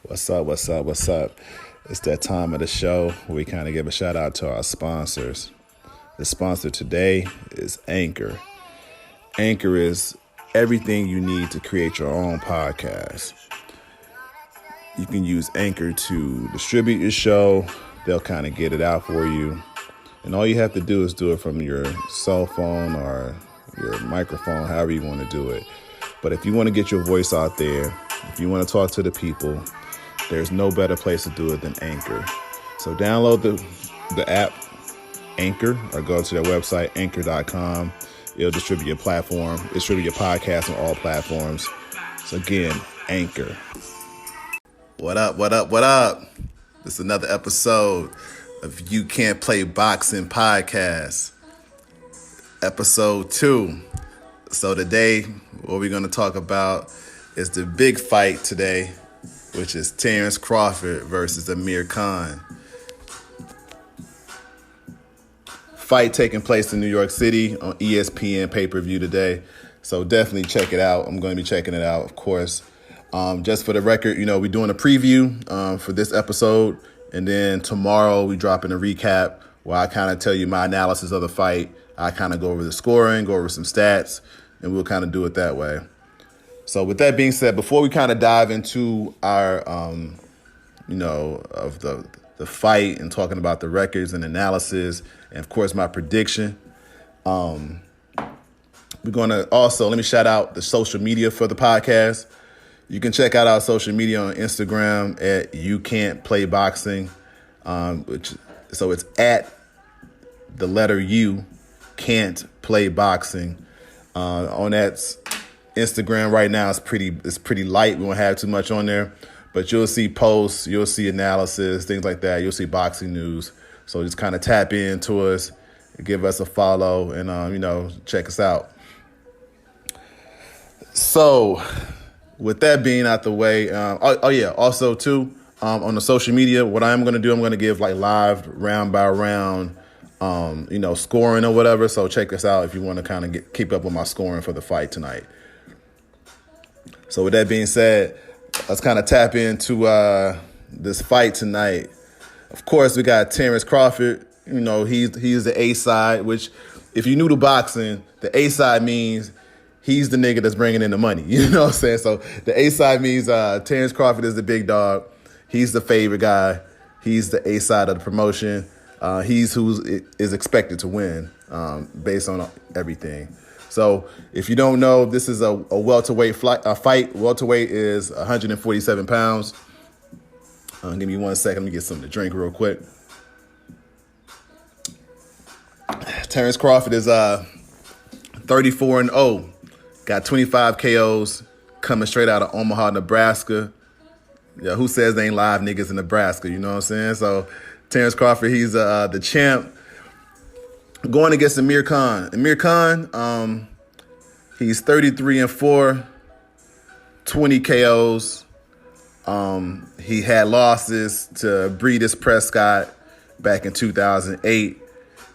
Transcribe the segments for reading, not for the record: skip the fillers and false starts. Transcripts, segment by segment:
What's up? What's up? What's up? It's that time of the show where we kind of give a shout out to our sponsors. The sponsor today is Anchor. Anchor is everything you need to create your own podcast. You can use Anchor to distribute your show. They'll kind of get it out for you. And all you have to do is do it from your cell phone or your microphone, however you want to do it. But if you want to get your voice out there, if you want to talk to the people, there's no better place to do it than Anchor. So download the app Anchor or go to their website, anchor.com. It'll distribute your podcast on all platforms. So again, Anchor. What up? This is another episode of You Can't Play Boxing Podcast. Episode 2. So today, what we're going to talk about is the big fight today, which is Terence Crawford versus Amir Khan. Fight taking place in New York City on ESPN pay-per-view today. So definitely check it out. I'm going to be checking it out, of course. Just for the record, we're doing a preview for this episode. And then tomorrow we dropping a recap where I kind of tell you my analysis of the fight. I kind of go over the scoring, go over some stats, and we'll kind of do it that way. So with that being said, before we kind of dive into our, of the fight and talking about the records and analysis, and of course my prediction, we're going to also, let me shout out the social media for the podcast. You can check out our social media on Instagram at You Can't Play Boxing, so it's at the letter U Can't Play Boxing. On that Instagram right now, it's pretty light. We won't have too much on there, but you'll see posts, you'll see analysis, things like that. You'll see boxing news. So just kind of tap into us, give us a follow, and check us out. So with that being out the way, also too, on the social media, what I'm going to do, I'm going to give like live round by round, scoring or whatever. So check us out if you want to kind of keep up with my scoring for the fight tonight. So with that being said, let's kind of tap into this fight tonight. Of course, we got Terence Crawford. He's the A side, which if you're new to boxing, the A side means he's the nigga that's bringing in the money. You know what I'm saying? So the A side means Terence Crawford is the big dog. He's the favorite guy. He's the A side of the promotion. He's who is expected to win based on everything. So if you don't know, this is a welterweight fight. Welterweight is 147 pounds. Give me 1 second. Let me get something to drink real quick. Terence Crawford is 34-0. Got 25 KOs coming straight out of Omaha, Nebraska. Yeah, who says they ain't live niggas in Nebraska? You know what I'm saying? So Terence Crawford, he's the champ. Going against Amir Khan. Amir Khan, he's 33-4, 20 KOs. He had losses to Breedis Prescott back in 2008.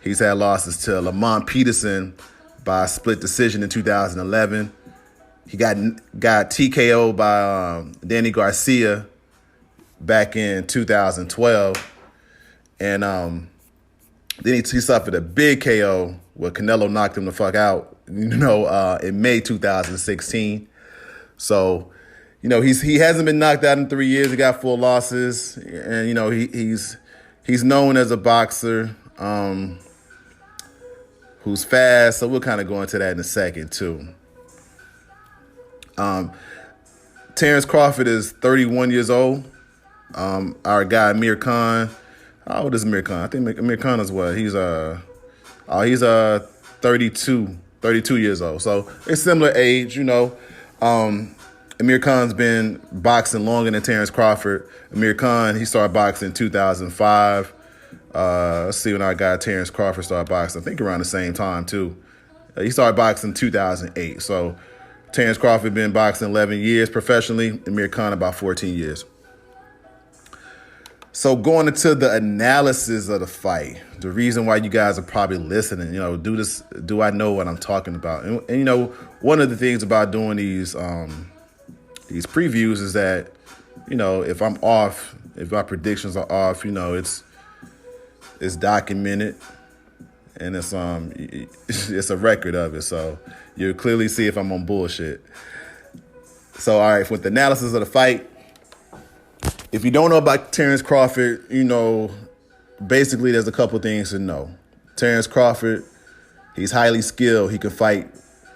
He's had losses to Lamont Peterson by a split decision in 2011. He got TKO by Danny Garcia back in 2012. And then he suffered a big KO where Canelo knocked him the fuck out, in May 2016. So, he hasn't been knocked out in 3 years. He got 4 losses. And, he's known as a boxer who's fast. So we'll kind of go into that in a second, too. Terence Crawford is 31 years old. Our guy, Amir Khan. How old is Amir Khan? I think Amir Khan is what? He's 32 years old. So it's similar age, Amir Khan's been boxing longer than Terence Crawford. Amir Khan, he started boxing in 2005. Let's see when our guy Terence Crawford started boxing. I think around the same time, too. He started boxing in 2008. So Terence Crawford been boxing 11 years professionally. Amir Khan about 14 years. So going into the analysis of the fight, the reason why you guys are probably listening, do I know what I'm talking about? And one of the things about doing these previews is that, if I'm off, if my predictions are off, it's documented and it's a record of it. So you'll clearly see if I'm on bullshit. So all right, with the analysis of the fight, if you don't know about Terence Crawford, basically there's a couple things to know. Terence Crawford, he's highly skilled. He can fight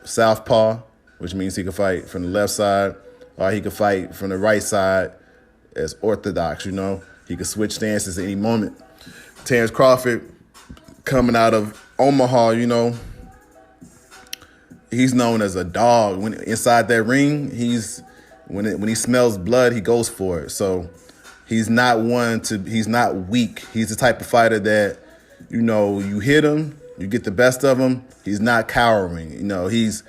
southpaw, which means he can fight from the left side, or he can fight from the right side as orthodox, He can switch stances at any moment. Terence Crawford, coming out of Omaha, he's known as a dog. When inside that ring, when he smells blood, he goes for it. So he's not weak. He's the type of fighter that, you hit him, you get the best of him. He's not cowering. He's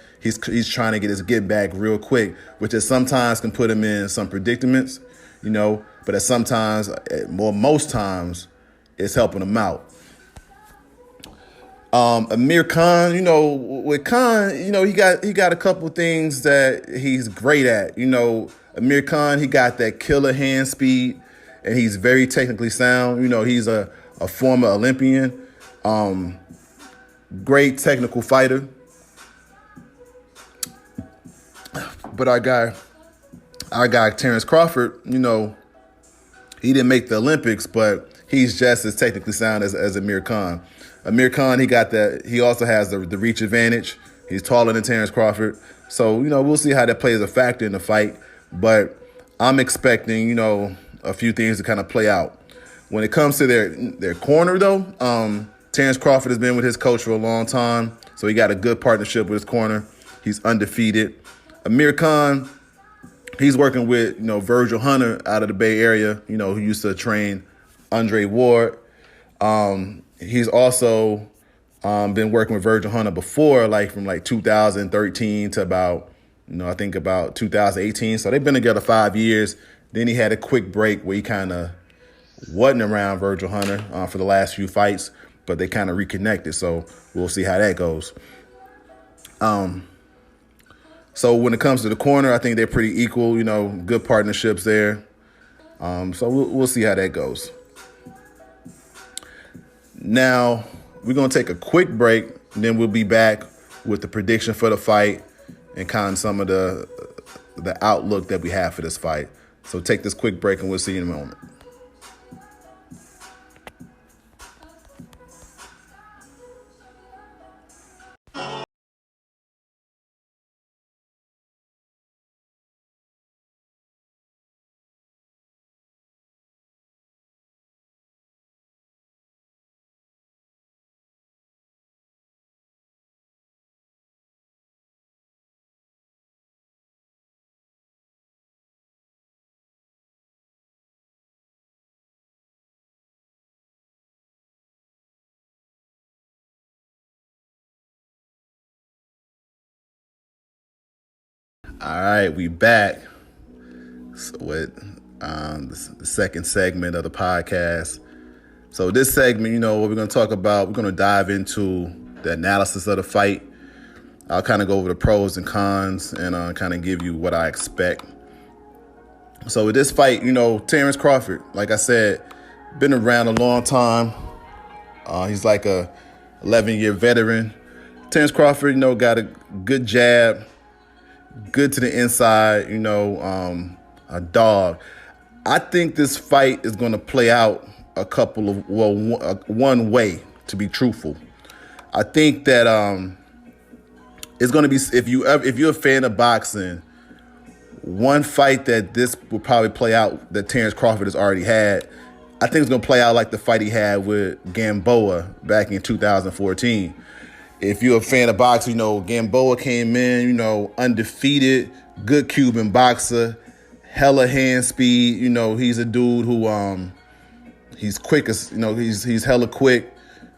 trying to get his get back real quick, which is sometimes can put him in some predicaments, but most times it's helping him out. Amir Khan, with Khan, he got a couple things that he's great at. Amir Khan, he got that killer hand speed, and he's very technically sound. He's a former Olympian, great technical fighter. But our guy Terence Crawford, he didn't make the Olympics, but he's just as technically sound as Amir Khan. Amir Khan, he also has the reach advantage. He's taller than Terence Crawford. So, we'll see how that plays a factor in the fight. But I'm expecting, a few things to kind of play out. When it comes to their corner, though, Terence Crawford has been with his coach for a long time. So he got a good partnership with his corner. He's undefeated. Amir Khan, he's working with, Virgil Hunter out of the Bay Area, who used to train Andre Ward. He's also been working with Virgil Hunter before, from 2013 to about 2018. So they've been together 5 years. Then he had a quick break where he kind of wasn't around Virgil Hunter for the last few fights, but they kind of reconnected. So we'll see how that goes. So when it comes to the corner, I think they're pretty equal, good partnerships there. So we'll see how that goes. Now, we're going to take a quick break, and then we'll be back with the prediction for the fight and kind of some of the outlook that we have for this fight. So take this quick break, and we'll see you in a moment. All right, we back with the second segment of the podcast. So this segment, what we're going to talk about, we're going to dive into the analysis of the fight. I'll kind of go over the pros and cons and kind of give you what I expect. So with this fight, Terence Crawford, like I said, been around a long time. He's like a 11-year veteran. Terence Crawford, got a good jab, good to the inside, a dog. I think this fight is going to play out one way, to be truthful. I think that it's going to be, if you're a fan of boxing, one fight that this will probably play out that Terence Crawford has already had, I think it's going to play out like the fight he had with Gamboa back in 2014. If you're a fan of boxing, Gamboa came in, undefeated, good Cuban boxer, hella hand speed. He's a dude who he's quick as he's hella quick.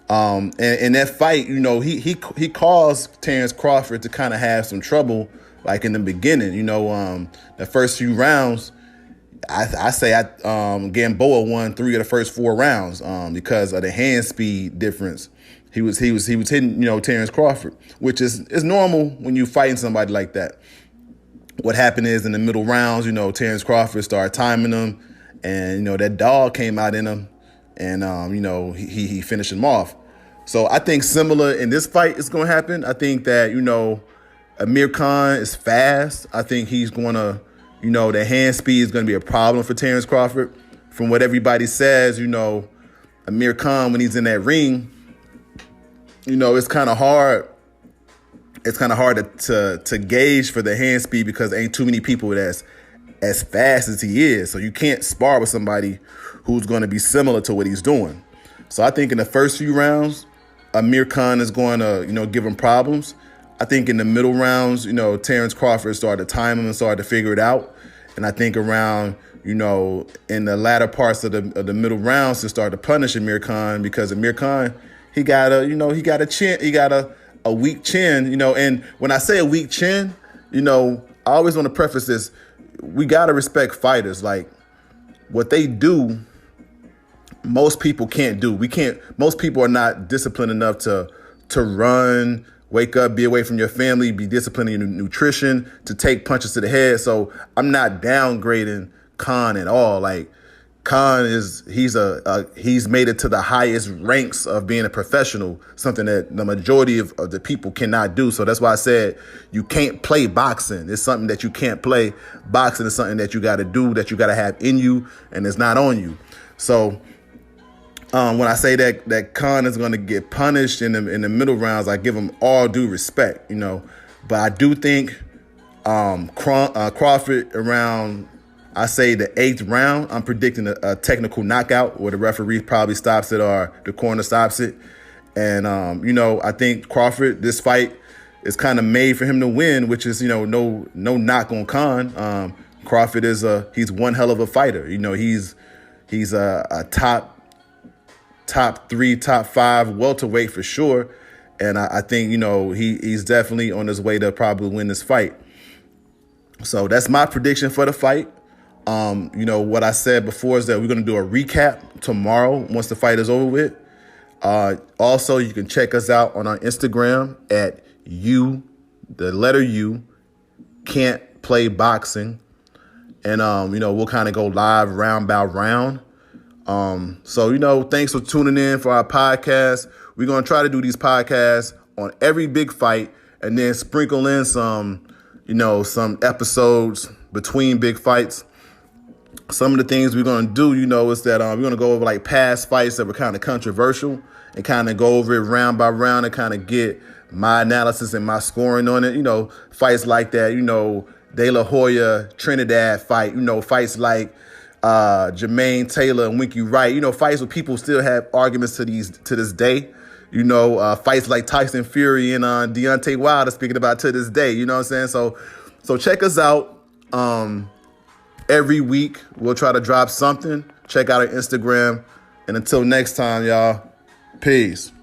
And that fight, he caused Terence Crawford to kind of have some trouble, like in the beginning. The first few rounds, I say Gamboa won 3 of the first 4 rounds because of the hand speed difference. He was hitting Terence Crawford, which is normal when you're fighting somebody like that. what happened is in the middle rounds, Terence Crawford started timing him, and that dog came out in him, and he finished him off. So I think similar in this fight is going to happen. I think that Amir Khan is fast. I think he's going to, the hand speed is going to be a problem for Terence Crawford. From what everybody says, Amir Khan, when he's in that ring, it's kind of hard. It's kind of hard to gauge for the hand speed because there ain't too many people that's as fast as he is. So you can't spar with somebody who's going to be similar to what he's doing. So I think in the first few rounds, Amir Khan is going to, give him problems. I think in the middle rounds, Terence Crawford started to time him and started to figure it out. And I think around, in the latter parts of the middle rounds to start to punish Amir Khan, because Amir Khan, he got a chin, he got a weak chin, and when I say a weak chin, I always want to preface this. We got to respect fighters. Like, what they do, most people can't do. Most people are not disciplined enough to run, wake up, be away from your family, be disciplined in your nutrition, to take punches to the head. So I'm not downgrading Khan at all. Like, Khan he's made it to the highest ranks of being a professional, something that the majority of the people cannot do. So that's why I said you can't play boxing. It's something that you can't play. Boxing is something that you got to do, that you got to have in you, and it's not on you. So when I say that Khan is going to get punished in the middle rounds, I give him all due respect, But I do think Crawford around, I say the 8th round, I'm predicting a technical knockout where the referee probably stops it or the corner stops it. And, I think Crawford, this fight is kind of made for him to win, which is, no knock on Khan. Crawford he's one hell of a fighter. He's a top 3, top 5 welterweight for sure. And I think, he's definitely on his way to probably win this fight. So that's my prediction for the fight. What I said before is that we're going to do a recap tomorrow once the fight is over with. Also, you can check us out on our Instagram at the letter U, Can't Play Boxing. And, we'll kind of go live round by round. So, thanks for tuning in for our podcast. We're going to try to do these podcasts on every big fight and then sprinkle in some episodes between big fights. Some of the things we're going to do, is that we're going to go over like past fights that were kind of controversial and kind of go over it round by round and kind of get my analysis and my scoring on it. Fights like that, De La Hoya, Trinidad fight, fights like Jermaine Taylor and Winky Wright, fights where people still have arguments to this day. Fights like Tyson Fury and Deontay Wilder speaking about to this day. You know what I'm saying? So check us out. Every week, we'll try to drop something. Check out our Instagram. And until next time, y'all, peace.